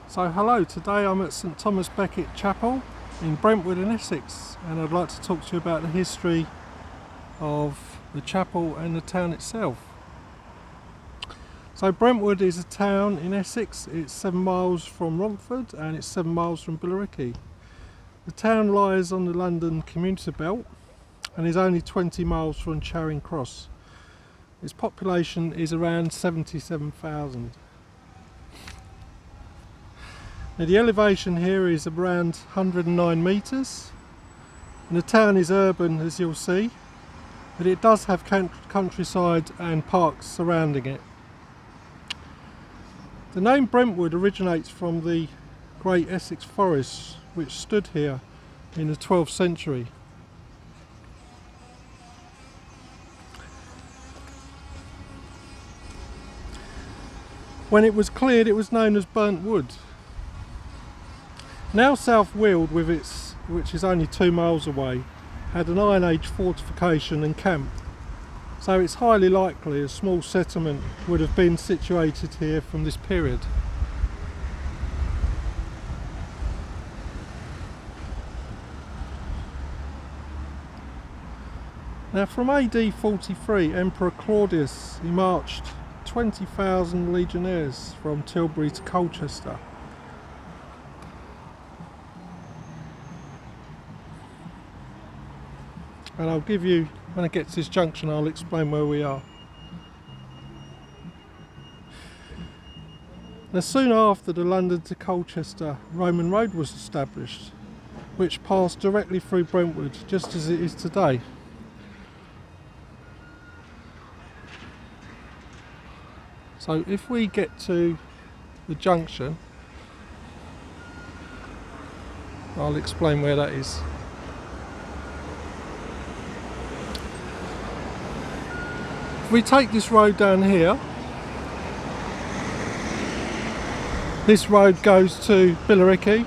So hello, today I'm at St Thomas Becket Chapel in Brentwood in Essex, and I'd like to talk to you about the history of the chapel and the town itself. So Brentwood is a town in Essex. It's 7 miles from Romford and it's 7 miles from Billericay. The town lies on the London commuter belt and is only 20 miles from Charing Cross. Its population is around 77,000. Now the elevation here is around 109 metres, and the town is urban, as you'll see, but it does have countryside and parks surrounding it. The name Brentwood originates from the great Essex forests which stood here in the 12th century. When it was cleared, it was known as Burnt Wood. Now South Weald, which is only 2 miles away, had an Iron Age fortification and camp, so it's highly likely a small settlement would have been situated here from this period. Now from AD 43, Emperor Claudius, he marched 20,000 legionnaires from Tilbury to Colchester. And I'll give you, when I get to this junction, I'll explain where we are. Now soon after, the London to Colchester Roman road was established, which passed directly through Brentwood, just as it is today. So if we get to the junction, I'll explain where that is. If we take this road down here, this road goes to Billericay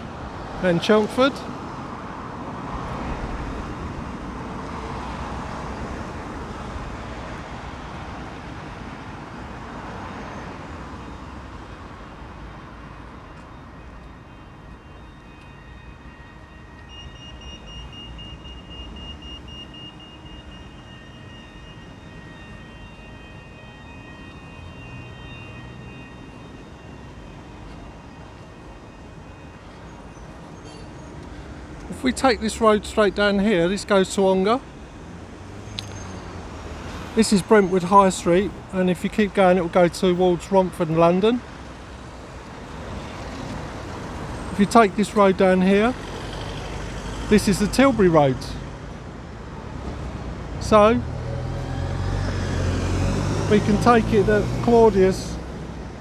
and Chelmsford. If we take this road straight down here, this goes to Ongar. This is Brentwood High Street, and if you keep going it will go towards Romford and London. If you take this road down here, this is the Tilbury Road. So we can take it that Claudius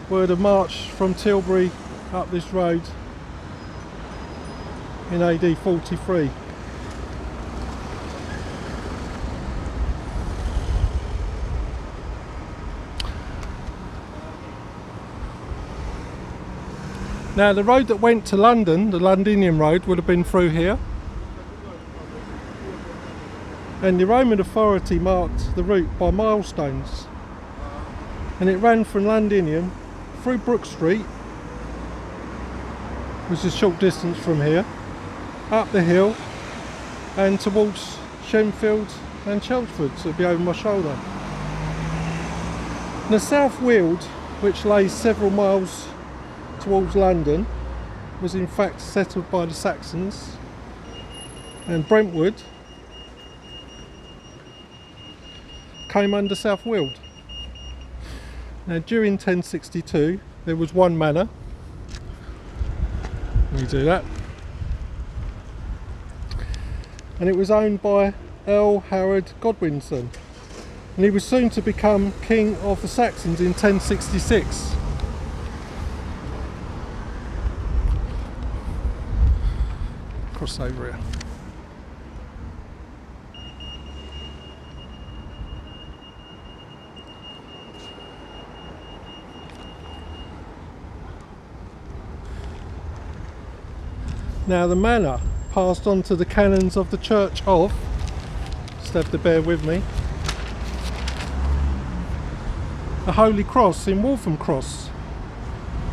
would have marched from Tilbury up this road in AD 43. Now the road that went to London, the Londinium Road, would have been through here, and the Roman authority marked the route by milestones, and it ran from Londinium through Brook Street, which is a short distance from here, up the hill and towards Shenfield and Chelmsford, so it'll be over my shoulder. Now South Weald, which lays several miles towards London, was in fact settled by the Saxons, and Brentwood came under South Weald. Now during 1062 there was one manor. Let me do that. And it was owned by Earl Howard Godwinson, and he was soon to become king of the Saxons in 1066. Cross over here. Now the manor passed on to the canons of the Church of, just have to bear with me, the Holy Cross in Waltham Cross,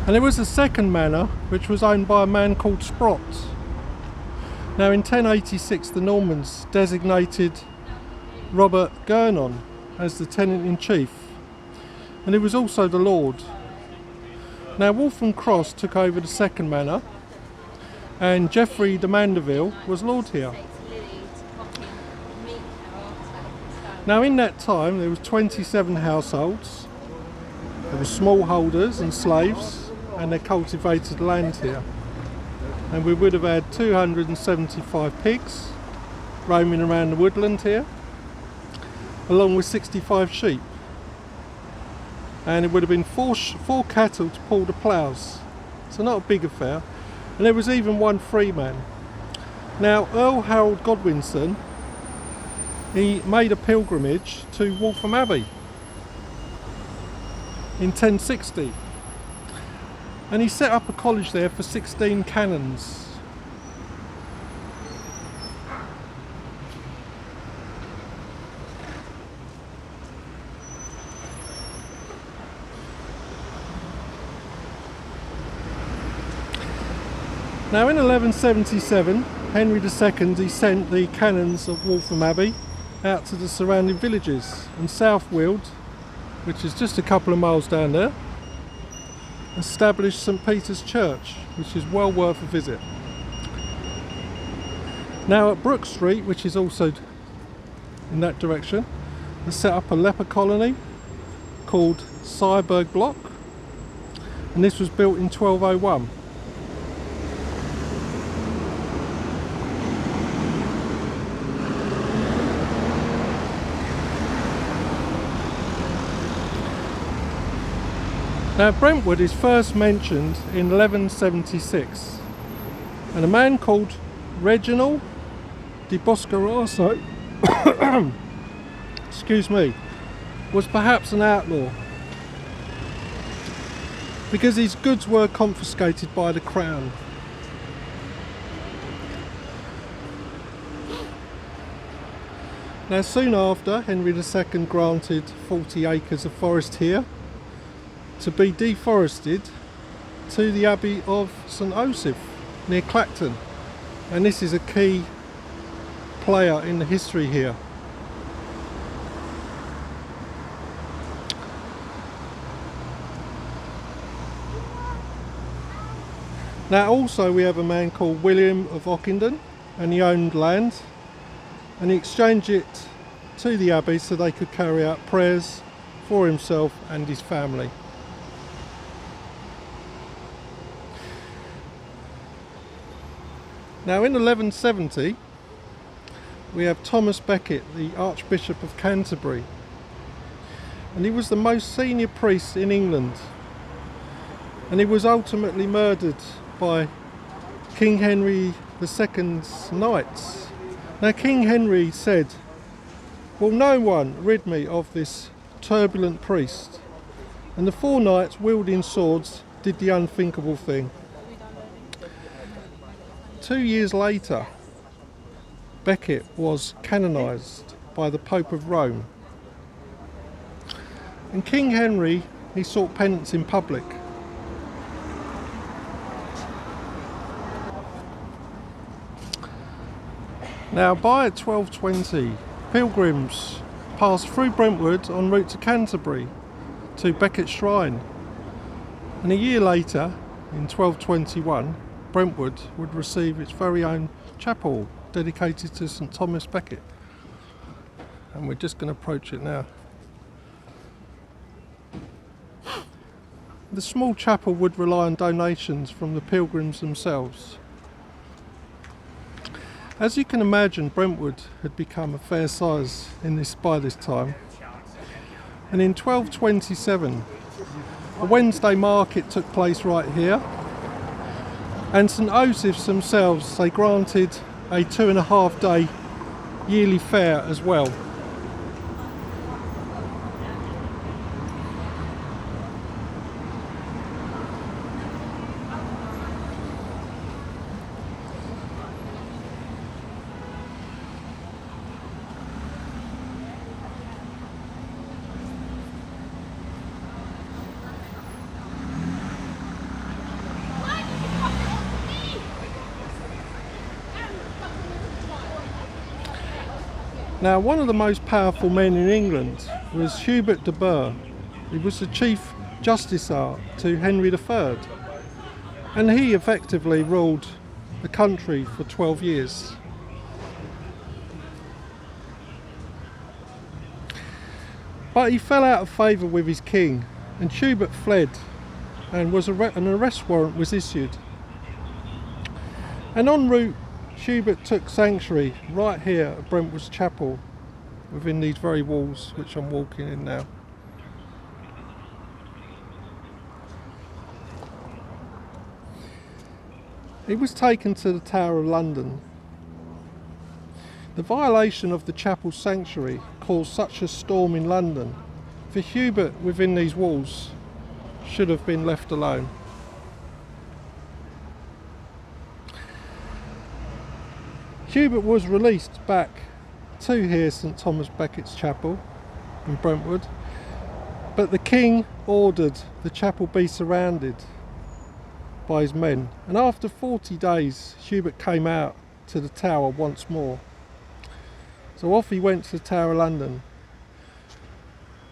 And there was a second manor which was owned by a man called Sprott. Now in 1086 the Normans designated Robert Gernon as the tenant-in-chief, and he was also the lord. Now Waltham Cross took over the second manor, and Geoffrey de Mandeville was lord here. Now in that time there was 27 households, there were smallholders and slaves, and they cultivated land here. And we would have had 275 pigs roaming around the woodland here, along with 65 sheep. And it would have been four cattle to pull the ploughs, so not a big affair. And there was even one freeman. Now Earl Harold Godwinson, he made a pilgrimage to Waltham Abbey in 1060, and he set up a college there for 16 canons. Now in 1177, Henry II, he sent the canons of Waltham Abbey out to the surrounding villages, and South Weald, which is just a couple of miles down there, established St Peter's Church, which is well worth a visit. Now at Brook Street, which is also in that direction, they set up a leper colony called Syberg Block, and this was built in 1201. Now Brentwood is first mentioned in 1176, and a man called Reginald de Boscaraso excuse me, was perhaps an outlaw, because his goods were confiscated by the crown. Now soon after, Henry II granted 40 acres of forest here to be deforested to the Abbey of St Osoph near Clacton, and this is a key player in the history here. Now also we have a man called William of Ockenden, and he owned land, and he exchanged it to the Abbey so they could carry out prayers for himself and his family. Now in 1170 we have Thomas Becket, the Archbishop of Canterbury, and he was the most senior priest in England, and he was ultimately murdered by King Henry II's knights. Now King Henry said, "Will no one rid me of this turbulent priest?" And the four knights wielding swords did the unthinkable thing. 2 years later, Becket was canonised by the Pope of Rome. And King Henry, he sought penance in public. Now by 1220, pilgrims passed through Brentwood en route to Canterbury, to Becket's shrine. And a year later, in 1221, Brentwood would receive its very own chapel dedicated to St Thomas Becket, and we're just going to approach it now. The small chapel would rely on donations from the pilgrims themselves. As you can imagine, Brentwood had become a fair size by this time, and in 1227 a Wednesday market took place right here. And St Osoph's themselves, they granted a 2.5 day yearly fair as well. Now, one of the most powerful men in England was Hubert de Burgh. He was the Chief Justiciar to Henry III, and he effectively ruled the country for 12 years. But he fell out of favour with his king, and Hubert fled, and an arrest warrant was issued. And en route, Hubert took sanctuary right here at Brentwood Chapel, within these very walls which I'm walking in now. He was taken to the Tower of London. The violation of the chapel sanctuary caused such a storm in London, for Hubert within these walls should have been left alone. Hubert was released back to here St Thomas Becket's chapel in Brentwood, but the king ordered the chapel be surrounded by his men, and after 40 days Hubert came out to the tower once more. So off he went to the Tower of London,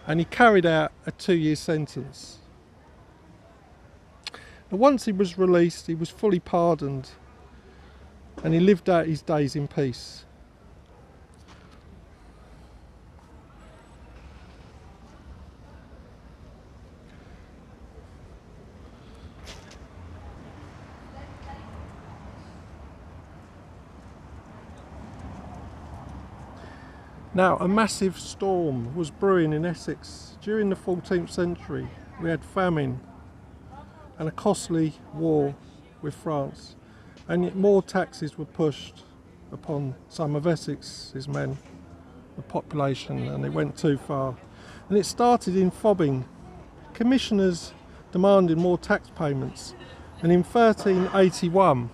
and he carried out a 2-year sentence. And once he was released, he was fully pardoned, and he lived out his days in peace. Now, a massive storm was brewing in Essex. During the 14th century, we had famine and a costly war with France, and yet more taxes were pushed upon some of Essex's men, the population, and it went too far. And it started in fobbing. Commissioners demanded more tax payments, and in 1381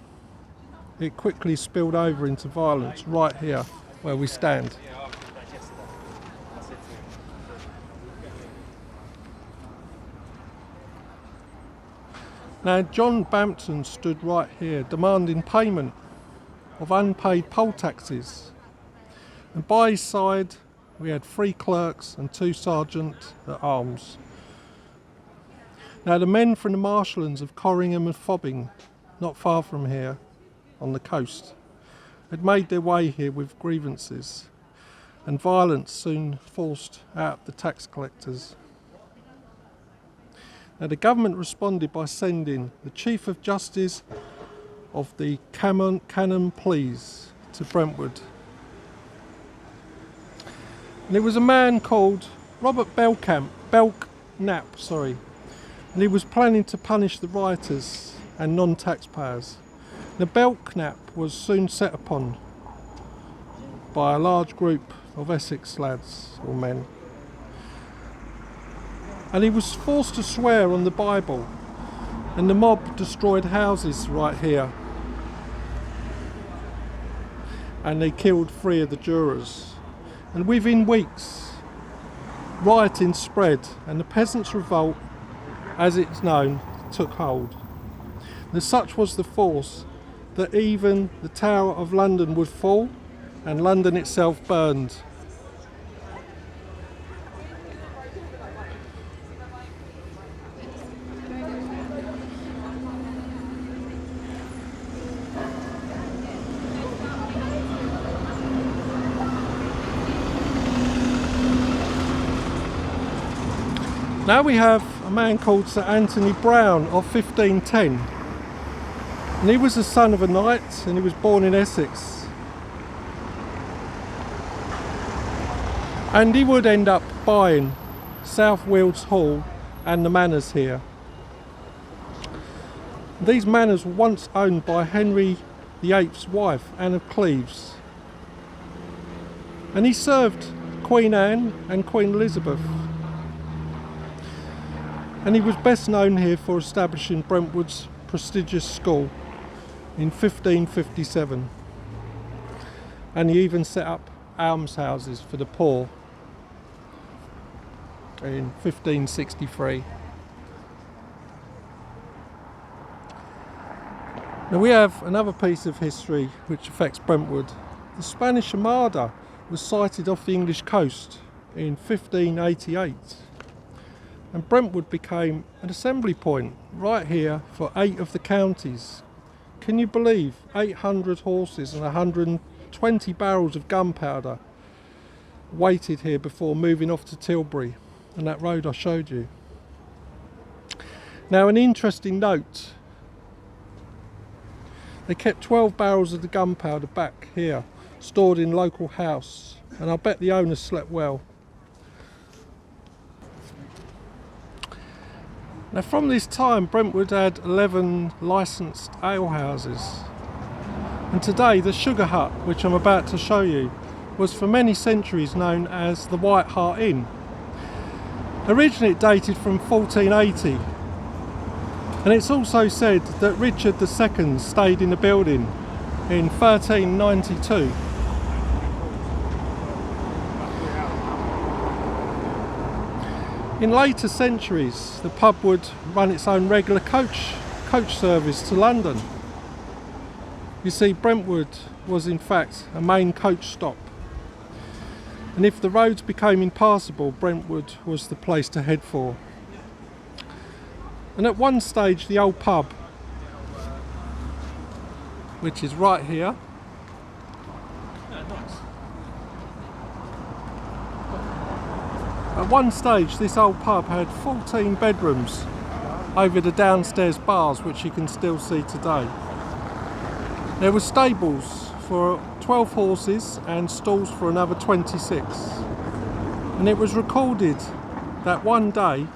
it quickly spilled over into violence right here where we stand. Now, John Bampton stood right here demanding payment of unpaid poll taxes, and by his side we had 3 clerks and 2 sergeants at arms. Now, the men from the marshlands of Corringham and Fobbing, not far from here on the coast, had made their way here with grievances, and violence soon forced out the tax collectors. Now, the government responded by sending the Chief of Justice of the Canon Pleas to Brentwood. And it was a man called Robert Belknap, and he was planning to punish the rioters and non-taxpayers. The Belknap was soon set upon by a large group of Essex lads or men, and he was forced to swear on the Bible, and the mob destroyed houses right here, and they killed 3 of the jurors. And within weeks, rioting spread, and the Peasants Revolt, as it's known, took hold. And such was the force that even the Tower of London would fall, and London itself burned. Now we have a man called Sir Anthony Browne of 1510, and he was the son of a knight, and he was born in Essex, and he would end up buying South Weald's Hall and the manors here. These manors were once owned by Henry VIII's wife, Anne of Cleves, and he served Queen Anne and Queen Elizabeth. And he was best known here for establishing Brentwood's prestigious school in 1557. And he even set up almshouses for the poor in 1563. Now we have another piece of history which affects Brentwood. The Spanish Armada was sighted off the English coast in 1588, and Brentwood became an assembly point right here for 8 of the counties. Can you believe 800 horses and 120 barrels of gunpowder waited here before moving off to Tilbury and that road I showed you? Now, an interesting note, they kept 12 barrels of the gunpowder back here, stored in local house, and I bet the owners slept well. Now, from this time, Brentwood had 11 licensed alehouses, and today the Sugar Hut, which I'm about to show you, was for many centuries known as the White Hart Inn. Originally it dated from 1480, and it's also said that Richard II stayed in the building in 1392. In later centuries, the pub would run its own regular coach service to London. You see, Brentwood was in fact a main coach stop, and if the roads became impassable, Brentwood was the place to head for. And at one stage, the old pub, which is right here, at one stage this old pub had 14 bedrooms over the downstairs bars, which you can still see today. There were stables for 12 horses and stalls for another 26, and it was recorded that one day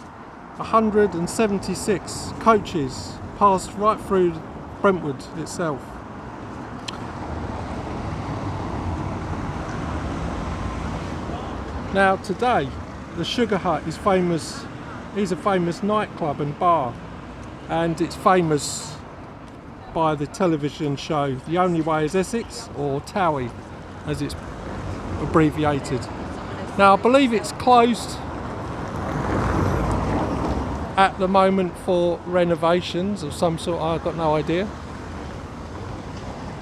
176 coaches passed right through Brentwood itself. Now today the Sugar Hut is famous, is a famous nightclub and bar, and it's famous by the television show The Only Way is Essex, or TOWIE as it's abbreviated. Now I believe it's closed at the moment for renovations of some sort. I've got no idea,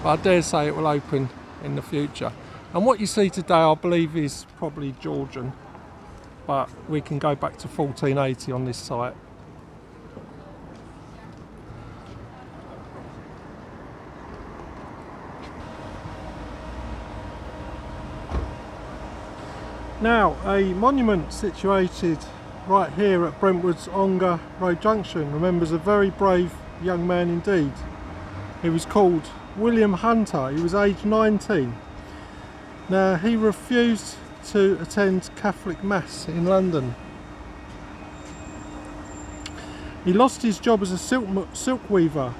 but I dare say it will open in the future. And what you see today I believe is probably Georgian, but we can go back to 1480 on this site. Now, a monument situated right here at Brentwood's Ongar Road Junction remembers a very brave young man indeed. He was called William Hunter. He was aged 19. Now, he refused to attend Catholic Mass in London. He lost his job as a silk weaver,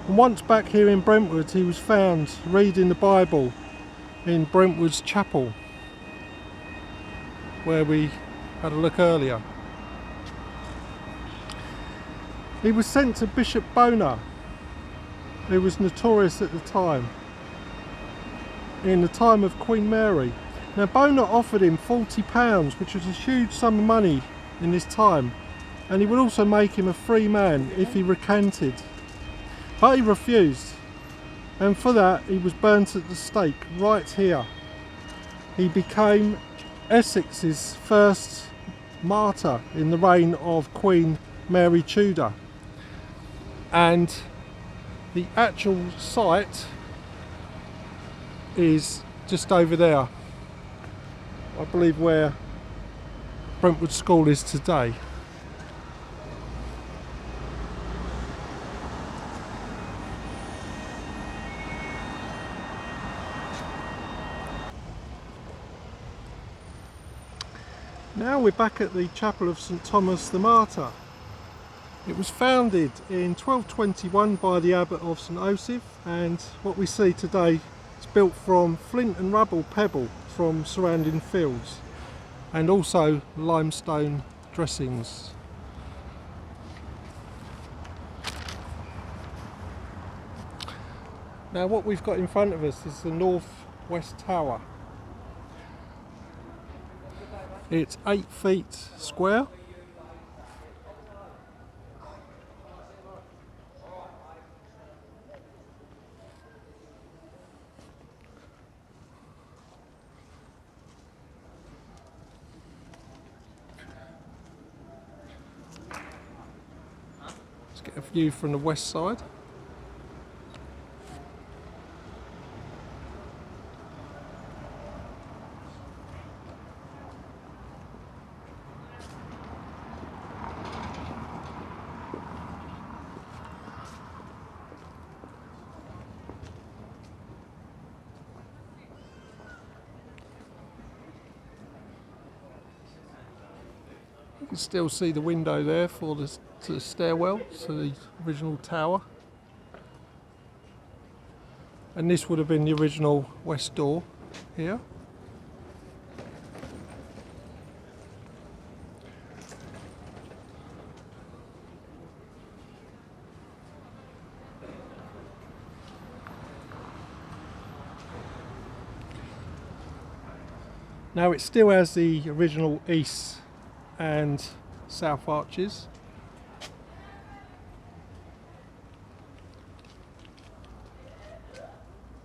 and once back here in Brentwood he was found reading the Bible in Brentwood's chapel, where we had a look earlier. He was sent to Bishop Bonar, who was notorious at the time, in the time of Queen Mary. Now Bonar offered him £40, which was a huge sum of money in this time, and he would also make him a free man if he recanted. But he refused, and for that he was burnt at the stake right here. He became Essex's first martyr in the reign of Queen Mary Tudor, and the actual site is just over there, I believe, where Brentwood School is today. Now we're back at the Chapel of St Thomas the Martyr. It was founded in 1221 by the Abbot of St Osoph, and what we see today is built from flint and rubble pebble from surrounding fields, and also limestone dressings. Now what we've got in front of us is the north-west tower. It's 8 feet square. Get a view from the west side. You can still see the window there for to the stairwell, to the original tower. And this would have been the original west door here. Now it still has the original east and south arches.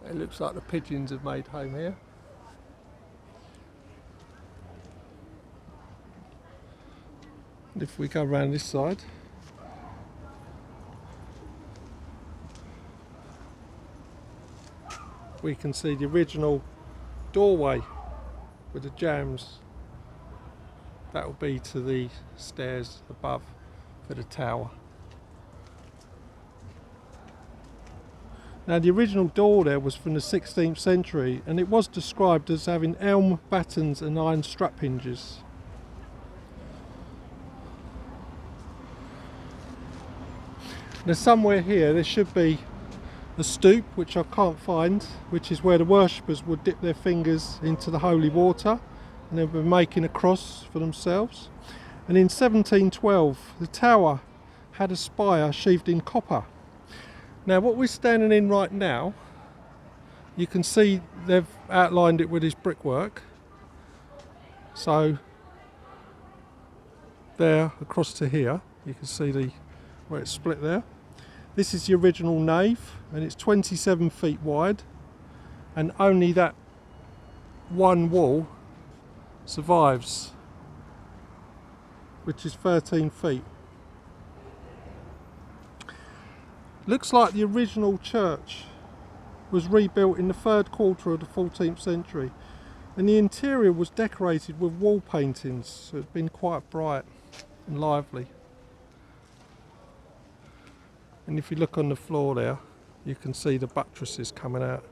It looks like the pigeons have made home here. And if we go around this side, we can see the original doorway with the jambs. That will be to the stairs above for the tower. Now the original door there was from the 16th century, and it was described as having elm battens and iron strap hinges. Now somewhere here there should be a stoop, which I can't find, which is where the worshippers would dip their fingers into the holy water and they'd be making a cross for themselves. And in 1712 the tower had a spire sheathed in copper. Now what we're standing in right now, you can see they've outlined it with this brickwork. So there across to here, you can see where it's split there. This is the original nave, and it's 27 feet wide, and only that one wall survives, which is 13 feet. Looks like the original church was rebuilt in the third quarter of the 14th century, and the interior was decorated with wall paintings, so it's been quite bright and lively. And if you look on the floor there, you can see the buttresses coming out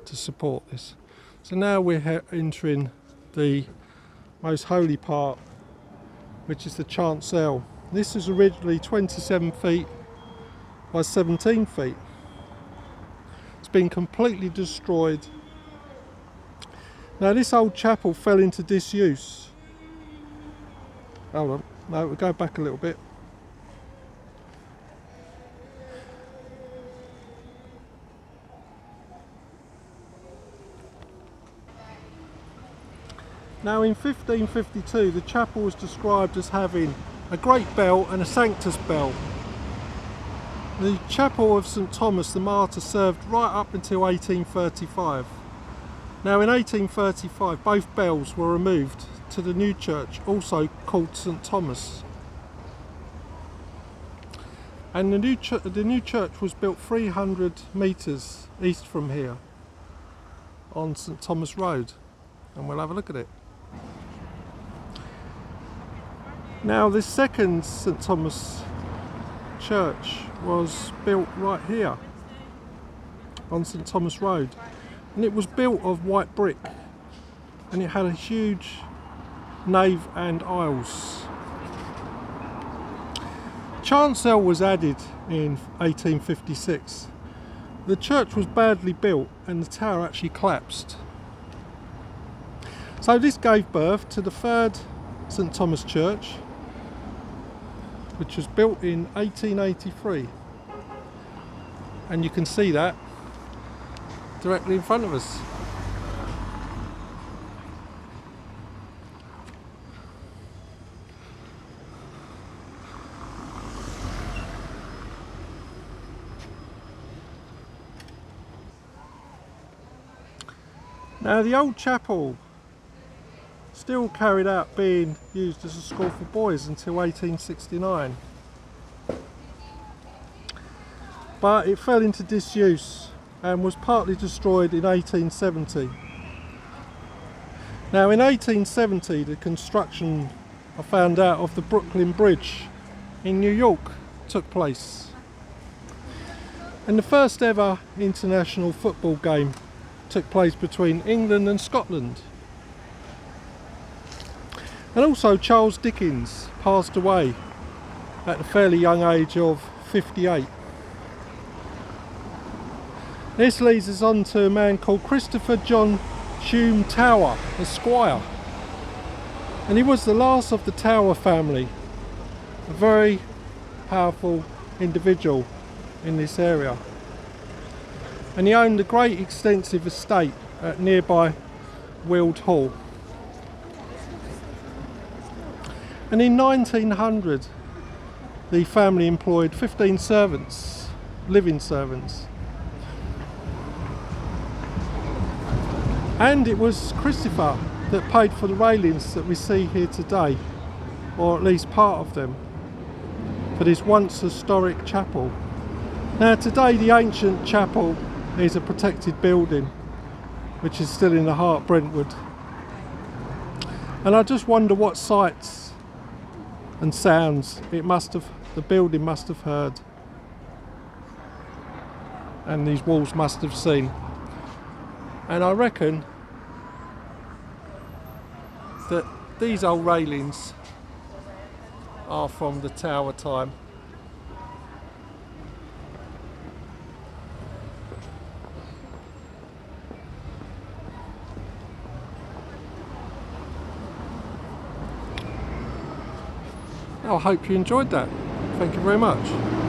to support this. So now we're entering the most holy part, which is the chancel. This was originally 27 feet by 17 feet. It's been completely destroyed. Now this old chapel fell into disuse. Hold on, no, we'll go back a little bit. Now in 1552 the chapel was described as having a great bell and a sanctus bell. The chapel of St Thomas the Martyr served right up until 1835. Now in 1835 both bells were removed to the new church, also called St Thomas. And the new church was built 300 metres east from here on St Thomas Road, and we'll have a look at it. Now this second St Thomas church was built right here on St Thomas Road, and it was built of white brick, and it had a huge nave and aisles. Chancel was added in 1856. The church was badly built and the tower actually collapsed. So this gave birth to the third St Thomas Church, which was built in 1883, and you can see that directly in front of us. Now the old chapel still carried out being used as a school for boys until 1869. but it fell into disuse and was partly destroyed in 1870. Now in 1870 the construction, I found out, of the Brooklyn Bridge in New York took place, and the first ever international football game took place between England and Scotland. And also Charles Dickens passed away at the fairly young age of 58. This leads us on to a man called Christopher John Hume Tower, Esquire, and he was the last of the Tower family, a very powerful individual in this area, and he owned a great extensive estate at nearby Weald Hall. And in 1900 the family employed 15 servants, living servants. And it was Christopher that paid for the railings that we see here today, or at least part of them, for this once historic chapel. Now today the ancient chapel is a protected building which is still in the heart of Brentwood. And I just wonder what sights and sounds the building must have heard and these walls must have seen. And I reckon that these old railings are from the Tower time. I hope you enjoyed that. Thank you very much.